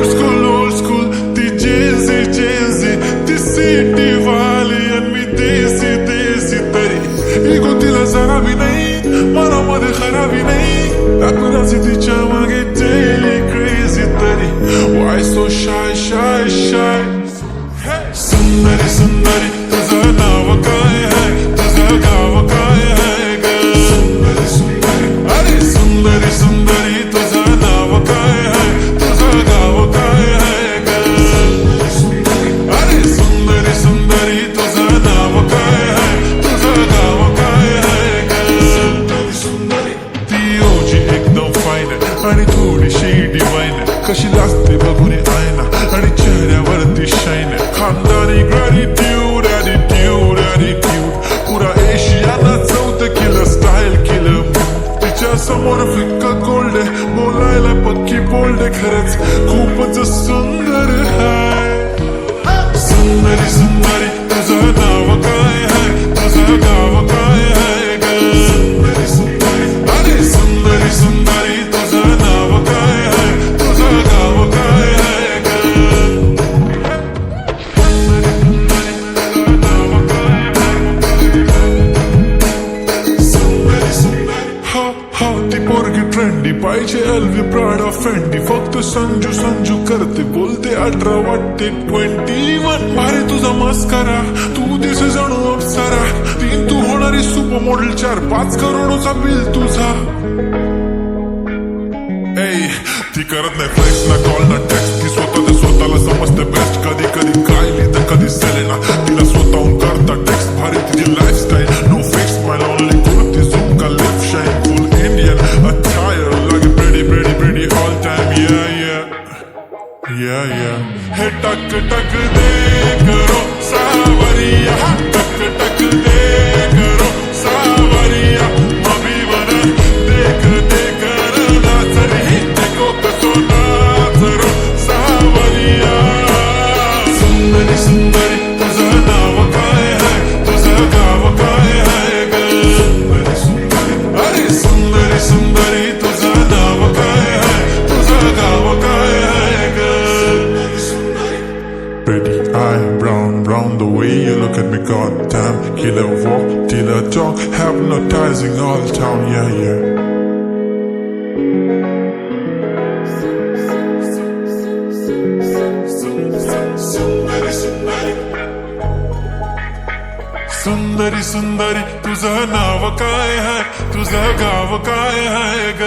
old school, ती Gen Z ती city वाली आणि मी देसी तरी इगो तिला जरा भी नाही, मनामध्ये खराबी नाही, अपराची तिच्या मागे डेली क्रेझी तरी. Why so shy? सुंदरी तुझं नाव काय है, तुझं गाव काय है ग? अरे सुंदरी तुझं नाव काय है, तुझं गाव काय है ग? अरे सुंदरी तुझं नाव काय है, तुझं गाव काय है ग? ती ओजी एकदम फाईन आहे आणि थोडीशी डिवाईन आहे, कशी लागते बघून आयना आणि चेहऱ्यावरती शाईन आहे. खानदानी ग्रॅटिट्यूड ॲटिट्यूड पुरा एशियाना चौथं केलं स्टाईल केलं. तिच्या समोर फिक्का गोल्ड आहे, बोलायला पक्की बोल्ड आहे, खरंच खूपच सुंदर आहे. सुंदरी तुझं नाव काय है, तुझं गाव काय है ग? अरे सुंदरी तुझं नाव काय है, तुझं गाव काय है ग? हो ती पोरगी ट्रेंडी पाहिजे, एलवी प्राडा फेंडी, फक्त संजू करते, बोलते 18 वाटते 21. भारी तुझा मस्करा, तू दिसे जणू अप्सरा, 3 तू होणारी सुपर मॉडेल, 4-5 करोडचा बिल तुझा. ती करत नाही फ्लेक्स ना कॉल ना टेक्स्ट, ती स्वतःला समजते बेस्ट. कधी कायली तर कधी सेलेना, तिला स्वतःहून करता टेक्स्ट. भारी तिची लाईफस्टाईल, नो फिक्स माय ओनली कुर्ती, झुमका लिप शाईन, फुल इंडियन अटायर, लागे pretty all time, yeah. हे टक दे करो सावरिया, टक दे करो सावरिया, मभी बना देख नाचरी, देखो कसो नाचरो सावरिया. सुंदरी तुझं नाव काय है, तुझं गाव काय है ग? अरे सुंदरी तुझं नाव काय है, तुझं गाव काय है ग? Pretty eye, brown, the way you look at me, goddamn. Killer walk, killer talk, hypnotizing all town, yeah. सुंदरी तुझं नाव काय है, तुझं गाव काय है ग?